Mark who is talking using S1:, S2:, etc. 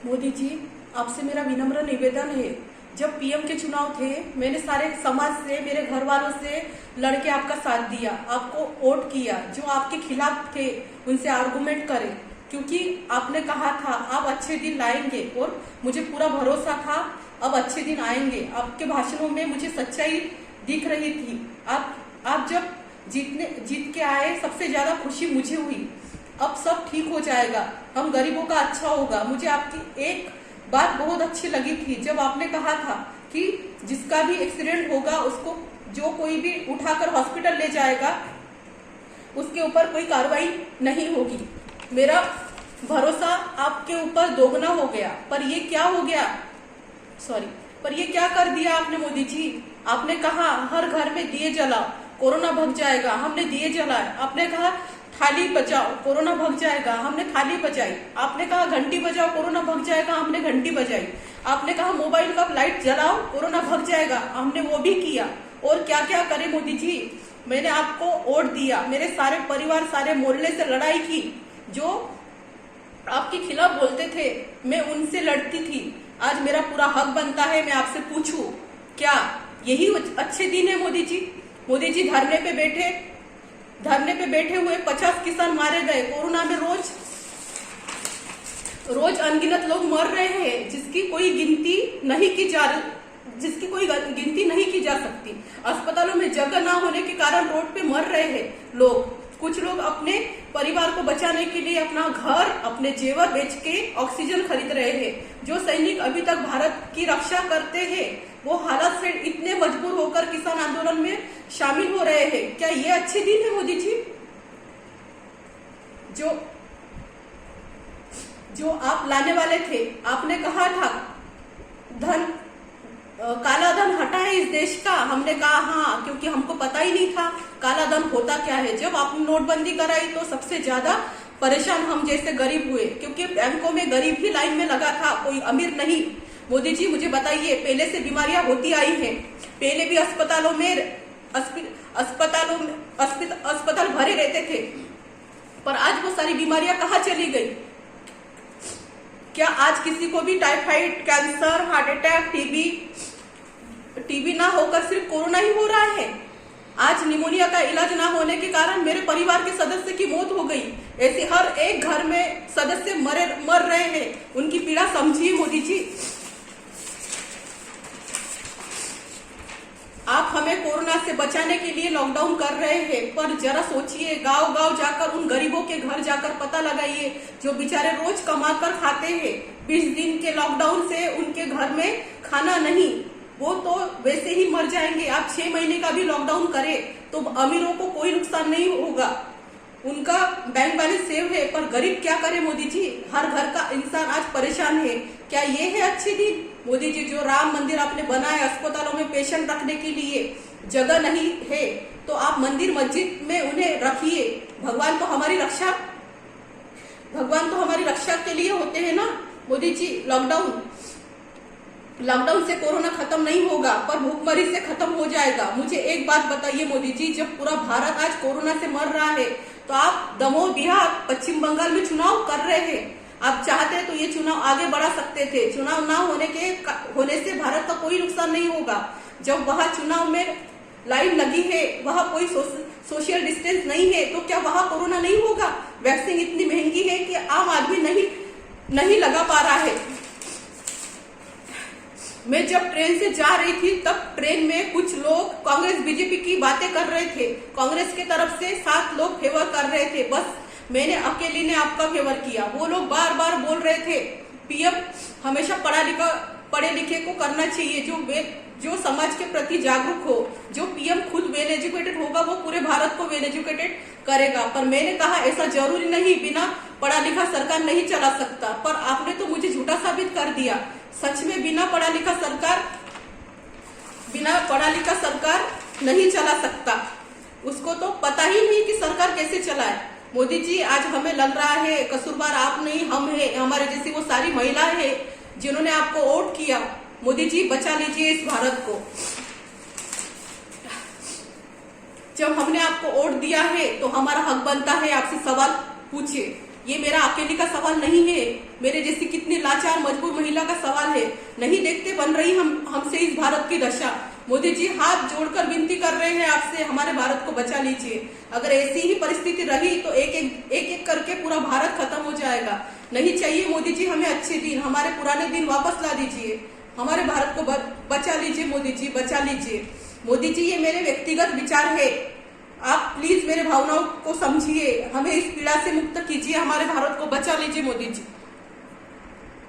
S1: मोदी जी, आपसे मेरा विनम्र निवेदन है। जब पीएम के चुनाव थे, मैंने सारे समाज से, मेरे घर वालों से लड़के आपका साथ दिया, आपको वोट किया। जो आपके खिलाफ थे उनसे आर्गुमेंट करें, क्योंकि आपने कहा था आप अच्छे दिन लाएंगे, और मुझे पूरा भरोसा था अब अच्छे दिन आएंगे। आपके भाषणों में मुझे सच्चाई दिख रही थी। आप जब जीत के आए, सबसे ज्यादा खुशी मुझे हुई। अब सब ठीक हो जाएगा, हम गरीबों का अच्छा होगा। मुझे आपकी एक बात बहुत अच्छी लगी थी, जब आपने कहा था कि जिसका भी एक्सीडेंट होगा उसको, जो कोई भी उठाकर हॉस्पिटल ले जाएगा, उसके ऊपर कोई कार्रवाई नहीं होगी। मेरा भरोसा आपके ऊपर दोगुना हो गया। पर ये क्या हो गया, पर ये क्या कर दिया आपने मोदी जी? आपने कहा हर घर में दिए जलाओ, कोरोना भग जाएगा, हमने दिए जलाए। आपने कहा थाली बजाओ, कोरोना भग जाएगा, हमने थाली बजाई। आपने कहा घंटी बजाओ, कोरोना भग जाएगा, हमने घंटी बजाई। आपने कहा मोबाइल का लाइट जलाओ, कोरोना भग जाएगा, हमने वो भी किया। और क्या क्या करे मोदी जी, मैंने आपको वोट दिया, मेरे सारे परिवार, सारे मोहल्ले से लड़ाई की। जो आपके खिलाफ बोलते थे, मैं उनसे लड़ती थी। आज मेरा पूरा हक बनता है, मैं आपसे पूछूं, क्या यही अच्छे दिन है मोदी जी? मोदी जी, धरने पे बैठे हुए 50 किसान मारे गए कोरोना में। रोज अनगिनत लोग मर रहे हैं, जिसकी कोई गिनती नहीं की जा सकती। अस्पतालों में जगह ना होने के कारण रोड पे मर रहे हैं लोग। कुछ लोग अपने परिवार को बचाने के लिए अपना घर, अपने जेवर बेच के ऑक्सीजन खरीद रहे हैं। जो सैनिक अभी तक भारत की रक्षा करते हैं, वो हालात से इतने मजबूर होकर किसान आंदोलन में शामिल हो रहे हैं। क्या ये अच्छे दिन है मोदी जी? जो आप लाने वाले थे, आपने कहा था काला धन हटाए इस देश का। हमने कहा हाँ, क्योंकि हमको पता ही नहीं था काला धन होता क्या है। जब आपने नोटबंदी कराई तो सबसे ज्यादा परेशान हम जैसे गरीब हुए, क्योंकि बैंकों में गरीब ही लाइन में लगा था, कोई अमीर नहीं। मोदी जी, मुझे बताइए, पहले से बीमारियां होती आई हैं, पहले भी अस्पताल भरे रहते थे, पर आज वो सारी बीमारियां कहाँ चली गई? क्या आज किसी को भी typhoid, cancer, heart attack, TB ना होकर सिर्फ कोरोना ही हो रहा है? आज निमोनिया का इलाज ना होने के कारण मेरे परिवार के सदस्य की मौत हो गई। ऐसे हर एक घर में सदस्य मर रहे हैं। उनकी पीड़ा समझिए मोदी जी। आप हमें कोरोना से बचाने के लिए लॉकडाउन कर रहे हैं, पर जरा सोचिए, गांव गांव जाकर उन गरीबों के घर जाकर पता लगाइए, जो बेचारे रोज कमा कर खाते हैं। 20 दिन के लॉकडाउन से उनके घर में खाना नहीं, वो तो वैसे ही मर जाएंगे। आप 6 महीने का भी लॉकडाउन करें तो अमीरों को कोई नुकसान नहीं होगा, उनका बैंक बैलेंस सेव है। पर गरीब क्या करे मोदी जी? हर घर का इंसान आज परेशान है। क्या ये है अच्छे दिन मोदी जी? जो राम मंदिर आपने बनाए, अस्पतालों में पेशेंट रखने के लिए जगह नहीं है, तो आप मंदिर मस्जिद में उन्हें रखिए। भगवान तो हमारी रक्षा के लिए होते हैं ना मोदी जी। लॉकडाउन से कोरोना खत्म नहीं होगा, पर भूखमरी से खत्म हो जाएगा। मुझे एक बात बताइए मोदी जी, जब पूरा भारत आज कोरोना से मर रहा है, तो आप दमोह, बिहार, पश्चिम बंगाल में चुनाव कर रहे हैं। आप चाहते तो ये चुनाव आगे बढ़ा सकते थे। चुनाव ना होने से भारत का कोई नुकसान नहीं होगा। जब वहां चुनाव में लाइन लगी है, वहां कोई सोशल डिस्टेंस नहीं है, तो क्या वहां कोरोना नहीं होगा? वैक्सीन इतनी महंगी है कि आम आदमी नहीं लगा पा रहा है। मैं जब ट्रेन से जा रही थी, तब ट्रेन में कुछ लोग कांग्रेस बीजेपी की बातें कर रहे थे। कांग्रेस के तरफ से 7 लोग फेवर कर रहे थे, बस मैंने अकेली ने आपका फेवर किया। वो लोग बार बार बोल रहे थे पीएम हमेशा पढ़े लिखे को करना चाहिए, जो समाज के प्रति जागरूक हो। जो पीएम खुद वेल एजुकेटेड होगा, वो पूरे भारत को वेल एजुकेटेड करेगा। पर मैंने कहा ऐसा जरूरी नहीं, बिना पढ़ा लिखा सरकार नहीं चला सकता। पर आपने तो मुझे झूठा साबित कर दिया। सच में बिना पढ़ा लिखा सरकार नहीं चला सकता। उसको तो पता ही नहीं कि सरकार कैसे चलाए। मोदी जी, आज हमें लग रहा है कसूरवार आप नहीं, हम हैं। हमारे जैसी वो सारी महिलाएं हैं जिन्होंने आपको वोट किया। मोदी जी, बचा लीजिए इस भारत को। जब हमने आपको वोट दिया है, तो हमारा हक बनता है आपसे सवाल पूछिए। ये मेरा अकेले का सवाल नहीं है, मेरे जैसी कितनी लाचार महिला का सवाल है, नहीं देखते बन रही हमसे इस भारत की दशा। मोदी जी हाथ जोड़कर विनती कर रहे हैं आपसे, हमारे भारत को बचा लीजिए। अगर ऐसी ही परिस्थिति रही तो एक करके पूरा भारत खत्म हो जाएगा। नहीं चाहिए मोदी जी हमें अच्छे दिन, हमारे पुराने दिन वापस ला दीजिए, हमारे भारत को बचा लीजिए। मोदी जी बचा लीजिए। मोदी जी ये मेरे व्यक्तिगत विचार है, आप प्लीज मेरे भावनाओं को समझिए, हमें इस पीड़ा से मुक्त कीजिए, हमारे भारत को बचा लीजिए मोदी जी।